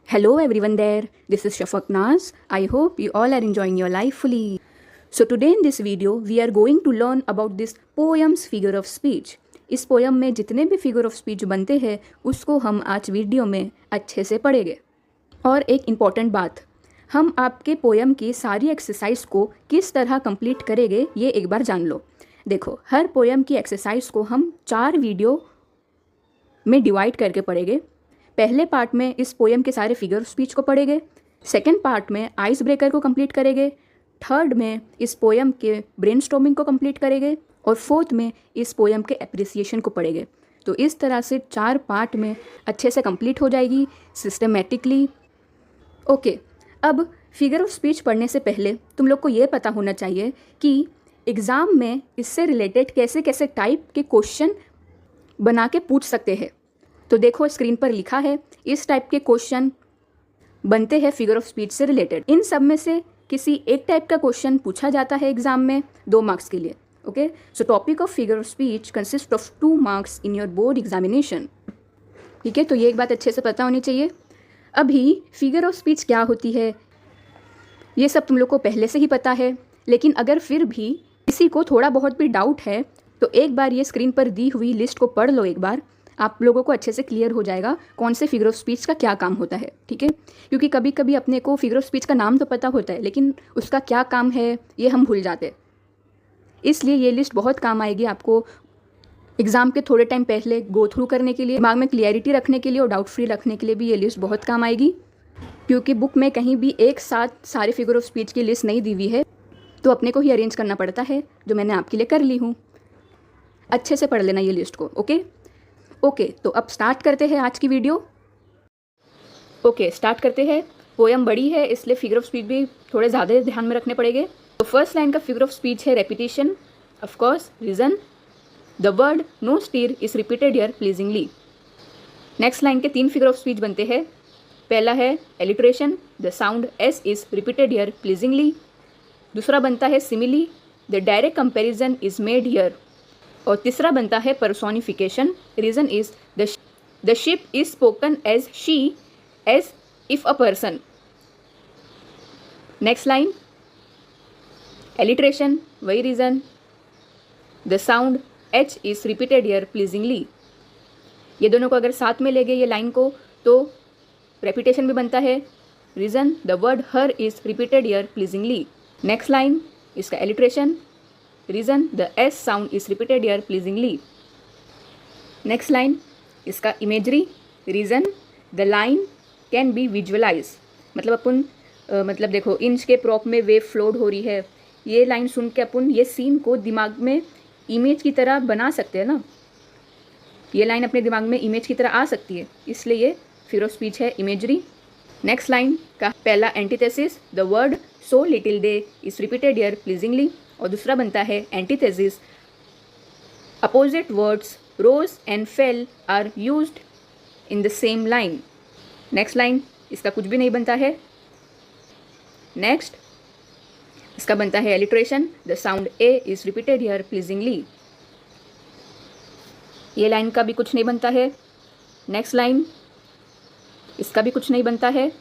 Hello everyone there, this is Shafaq Naz. I hope you all are enjoying your life fully. So today in this video, we are going to learn about this poem's figure of speech. इस poem में जितने भी figure of speech बनते हैं उसको हम आज video में अच्छे से पढ़ेंगे। और एक इम्पॉर्टेंट बात, हम आपके पोयम की सारी एक्सरसाइज को किस तरह कंप्लीट करेंगे ये एक बार जान लो। देखो, हर पोयम की एक्सरसाइज को हम 4 वीडियो में डिवाइड करके पढ़ेंगे। पहले पार्ट में इस पोयम के सारे फिगर ऑफ स्पीच को पढ़ेंगे, सेकेंड पार्ट में आइस ब्रेकर को कंप्लीट करेंगे, थर्ड में इस पोयम के ब्रेनस्टॉर्मिंग को कंप्लीट करेंगे और फोर्थ में इस पोयम के एप्रिसिएशन को पढ़ेंगे। तो इस तरह से 4 पार्ट में अच्छे से कंप्लीट हो जाएगी सिस्टमेटिकली। ओके, अब फिगर ऑफ स्पीच पढ़ने से पहले तुम लोग को ये पता होना चाहिए कि एग्ज़ाम में इससे रिलेटेड कैसे कैसे टाइप के क्वेश्चन बना के पूछ सकते हैं। तो देखो, स्क्रीन पर लिखा है, इस टाइप के क्वेश्चन बनते हैं फिगर ऑफ स्पीच से रिलेटेड। इन सब में से किसी एक टाइप का क्वेश्चन पूछा जाता है एग्जाम में 2 मार्क्स के लिए। Okay, so topic of figure of speech consist of 2 marks in your board examination. ठीक है, तो ये एक बात अच्छे से पता होनी चाहिए। अभी फिगर ऑफ स्पीच क्या होती है ये सब तुम लोग को पहले से ही पता है, लेकिन अगर फिर भी किसी को थोड़ा बहुत भी डाउट है तो एक बार ये स्क्रीन पर दी हुई लिस्ट को पढ़ लो एक बार, आप लोगों को अच्छे से क्लियर हो जाएगा कौन से फिगर ऑफ स्पीच का क्या काम होता है। ठीक है, क्योंकि कभी कभी अपने को फिगर ऑफ स्पीच का नाम तो पता होता है लेकिन उसका क्या काम है ये हम भूल जाते हैं। इसलिए ये लिस्ट बहुत काम आएगी आपको एग्ज़ाम के थोड़े टाइम पहले गो थ्रू करने के लिए, दिमाग में क्लियरिटी रखने के लिए और डाउट फ्री रखने के लिए भी ये लिस्ट बहुत काम आएगी। क्योंकि बुक में कहीं भी एक साथ सारे फिगर ऑफ स्पीच की लिस्ट नहीं दी हुई है, तो अपने को ही अरेंज करना पड़ता है, जो मैंने आपके लिए कर ली हूँ। अच्छे से पढ़ लेना ये लिस्ट को। ओके, तो अब स्टार्ट करते हैं आज की वीडियो। ओके, स्टार्ट करते हैं। पोयम बड़ी है इसलिए फिगर ऑफ स्पीच भी थोड़े ज़्यादा ध्यान में रखने पड़ेंगे। तो फर्स्ट लाइन का फिगर ऑफ स्पीच है repetition, of course reason. The word no stir is repeated here pleasingly. Next line के 3 फिगर ऑफ स्पीच बनते हैं। पहला है alliteration, the sound S is repeated here pleasingly. दूसरा बनता है simile, the direct comparison is made here. और तीसरा बनता है personification, reason is the ship is spoken as she as if a person. Next line alliteration, वही reason, the sound H is repeated here pleasingly. ये दोनों को अगर साथ में ले गए ये लाइन को तो रेपिटेशन भी बनता है, reason the word her is repeated here pleasingly. Next line इसका alliteration, reason the S sound is repeated here pleasingly. Next line इसका imagery, reason the line can be visualise. मतलब अपन मतलब देखो, इंच के प्रॉप में वेव फ्लोड हो रही है, ये लाइन सुन के अपन ये सीन को दिमाग में इमेज की तरह बना सकते हैं ना, ये लाइन अपने दिमाग में इमेज की तरह आ सकती है, इसलिए ये फिगर ऑफ स्पीच है इमेजरी। नेक्स्ट लाइन का पहला antithesis, the word so little they is repeated here pleasingly. और दूसरा बनता है antithesis, opposite words rose and fell are used in the same line. Next line इसका कुछ भी नहीं बनता है। नेक्स्ट इसका बनता है alliteration, the sound A is repeated here pleasingly. ये लाइन का भी कुछ नहीं बनता है। नेक्स्ट लाइन इसका भी कुछ नहीं बनता है।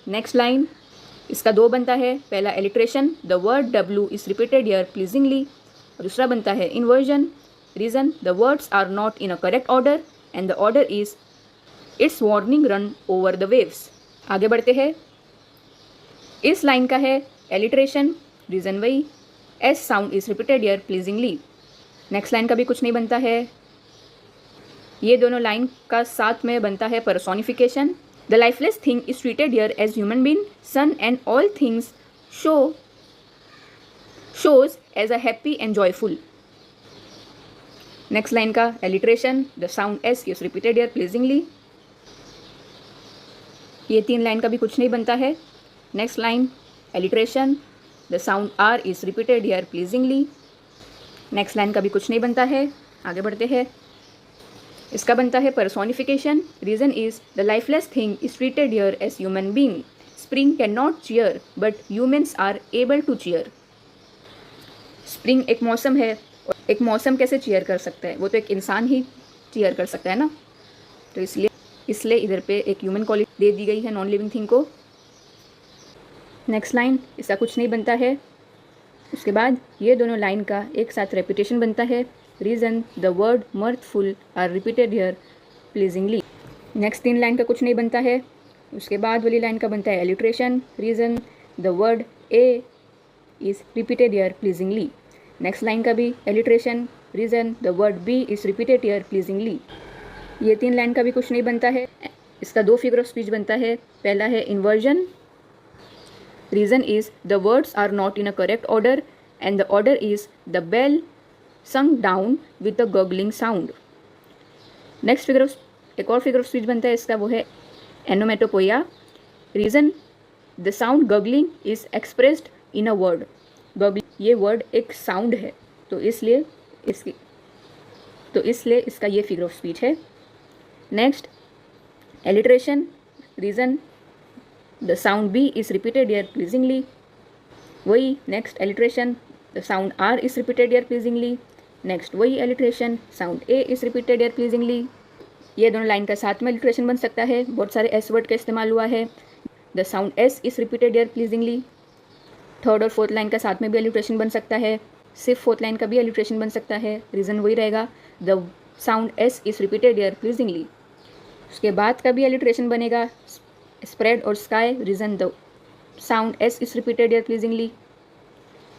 नेक्स्ट लाइन इसका 2 बनता है। पहला alliteration, the word W is repeated here pleasingly. और दूसरा बनता है inversion, reason the words are not in a correct order and the order is its warning run over the waves. आगे बढ़ते हैं। इस लाइन का है एलिट्रेशन, रीजन वही, S sound is repeated here pleasingly. Next line का भी कुछ नहीं बनता है। ये दोनों लाइन का साथ में बनता है personification, the lifeless thing is treated here as human being, sun and all things shows as a happy and joyful. Next line का alliteration, the sound S is repeated here pleasingly. ये 3 line का भी कुछ नहीं बनता है। Next line alliteration, the sound R is repeated here pleasingly. Next line का भी कुछ नहीं बनता है। आगे बढ़ते हैं। इसका बनता है personification, reason is the lifeless thing is treated here as human being, spring can not cheer but humans are able to cheer. Spring एक मौसम है, और एक मौसम कैसे चीयर कर सकता है, वो तो एक इंसान ही चीयर कर सकता है ना, तो इसलिए इसलिए इधर पे एक ह्यूमन क्वालिटी दे दी गई है नॉन लिविंग थिंग को। नेक्स्ट लाइन, इसका कुछ नहीं बनता है। उसके बाद ये दोनों लाइन का एक साथ रेपिटेशन बनता है। Reason the word mirthful are repeated here pleasingly. Next 3 line का कुछ नहीं बनता है। उसके बाद वाली लाइन का बनता है alliteration. Reason the word A is repeated here pleasingly. Next line का भी alliteration. Reason the word B is repeated here pleasingly. ये 3 लाइन का भी कुछ नहीं बनता है। इसका 2 फिगर ऑफ स्पीच बनता है। पहला है inversion. Reason is the words are not in a correct order and the order is the bell sung down with a gurgling sound. Next figure of एक और फिगर ऑफ स्पीच बनता है इसका, वो है onomatopoeia. Reason the sound gargling is expressed in a word. Gargling ये word एक sound है, तो इसलिए इसका ये फिगर ऑफ स्पीच है। Next alliteration. Reason the sound B is repeated here pleasingly. वही next alliteration, the sound R is repeated here pleasingly. Next वही alliteration, sound A is repeated here pleasingly. ये दोनों लाइन का साथ में alliteration बन सकता है। बहुत सारे एस वर्ड का इस्तेमाल हुआ है। the sound S is repeated here pleasingly. Third और फोर्थ लाइन का साथ में भी एलिट्रेशन बन सकता है। सिर्फ फोर्थ लाइन का भी एलिट्रेशन बन सकता है। रीज़न वही रहेगा, the sound S is repeated here pleasingly. उसके बाद का भी एलिट्रेशन बनेगा, स्प्रेड और sky. Reason the sound S is repeated here pleasingly.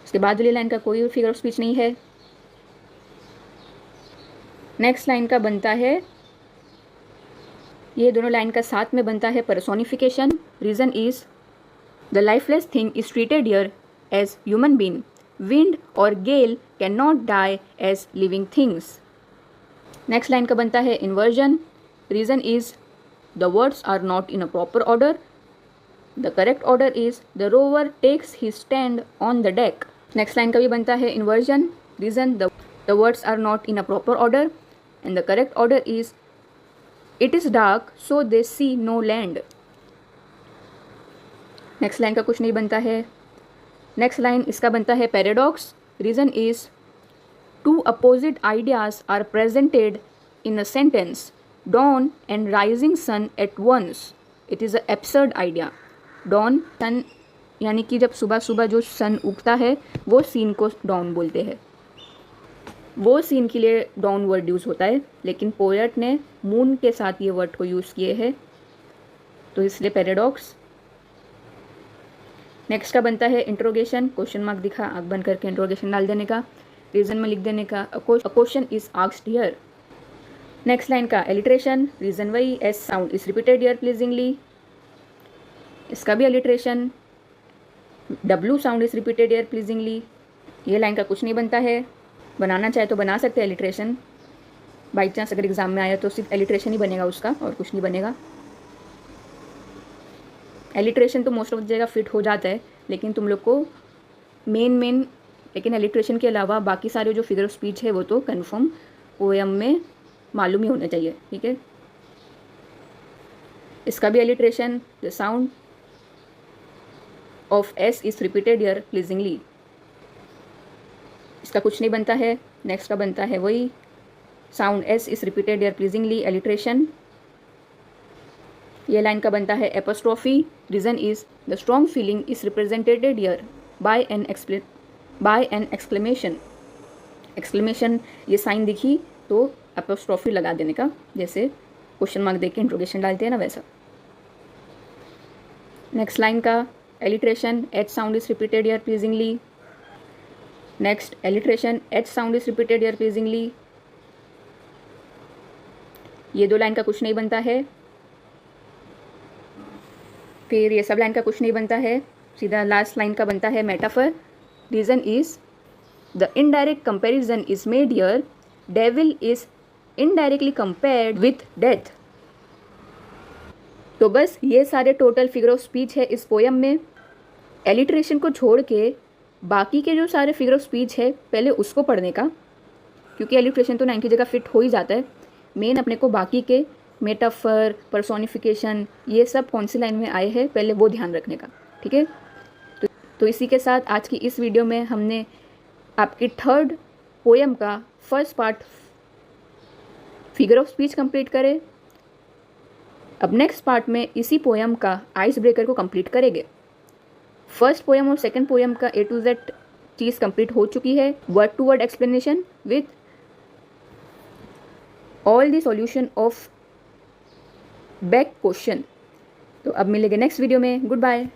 उसके बाद वाली लाइन का कोई फिगर ऑफ स्पीच नहीं है। नेक्स्ट लाइन का बनता है, ये दोनों लाइन का साथ में बनता है personification. Reason is the lifeless thing is treated here as human being. Wind और gale can not die as living things. Next line का बनता है inversion. Reason is the words are not in a proper order. The correct order is the rower takes his stand on the deck. Next line का भी बनता है inversion. Reason the words are not in a proper order and the correct order is it is dark so they see no land. Next line का कुछ नहीं बनता है। Next line इसका बनता है paradox. Reason is two opposite ideas are presented in a sentence. Dawn and rising sun at once. It is an absurd idea. Dawn sun यानी कि जब सुबह सुबह जो सन उगता है वो सीन को dawn बोलते हैं। वो सीन के लिए dawn वर्ड यूज़ होता है, लेकिन पोएट ने मून के साथ ये वर्ड को यूज़ किए हैं, तो इसलिए पैराडॉक्स। नेक्स्ट का बनता है इंट्रोगेशन। क्वेश्चन मार्क दिखा, आँख बंद करके इंट्रोगेशन डाल देने का, रीज़न में लिख देने का। A question is asked here. Next line का एलिट्रेशन। रीज़न वही, S sound is repeated here pleasingly. इसका भी alliteration, W sound is repeated here pleasingly. ये लाइन का कुछ नहीं बनता है। बनाना चाहे तो बना सकते हैं एलिट्रेशन। बाई चांस अगर एग्जाम में आया तो सिर्फ एलिट्रेशन ही बनेगा उसका, और कुछ नहीं बनेगा। एलिट्रेशन तो मोस्ट ऑफ द जगह फिट हो जाता है, लेकिन तुम लोग को मेन लेकिन एलिट्रेशन के अलावा बाकी सारे जो फिगर ऑफ स्पीच है वो तो कन्फर्म पोएम में मालूम ही होना चाहिए, ठीक है। इसका भी alliteration, the sound of S is repeated here pleasingly. इसका कुछ नहीं बनता है। नेक्स्ट का बनता है वही, sound S is repeated here pleasingly, alliteration. ये लाइन का बनता है apostrophe. Reason is the strong feeling is represented here by an exclamation. Exclamation ये साइन दिखी तो एपोस्ट्रोफी लगा देने का, जैसे क्वेश्चन मार्क देके इंट्रोगेशन डालते हैं ना, वैसा। नेक्स्ट लाइन का alliteration, H sound is repeated here pleasingly. Next alliteration, H sound is repeated here pleasingly. ये 2 लाइन का कुछ नहीं बनता है। फिर ये सब लाइन का कुछ नहीं बनता है। सीधा लास्ट लाइन का बनता है metaphor. Reason is the indirect comparison is made here, devil is indirectly compared with death. तो बस ये सारे टोटल फिगर ऑफ स्पीच है इस पोएम में। एलिट्रेशन को छोड़ के बाकी के जो सारे फिगर ऑफ स्पीच है पहले उसको पढ़ने का, क्योंकि एलिट्रेशन तो 9 की जगह फिट हो ही जाता है। मेन अपने को बाकी के मेटाफर, पर्सोनिफिकेशन, ये सब कौन सी लाइन में आए हैं पहले वो ध्यान रखने का, ठीक है। तो इसी के साथ आज की इस वीडियो में हमने आपकी थर्ड पोएम का first part figure of speech complete करे। अब नेक्स्ट पार्ट में इसी पोएम का आइस ब्रेकर को कंप्लीट करेंगे। फर्स्ट पोएम और सेकंड पोएम का A to Z चीज़ कंप्लीट हो चुकी है, word to word explanation with all the solution of back question. तो अब मिलेंगे नेक्स्ट वीडियो में। Good bye.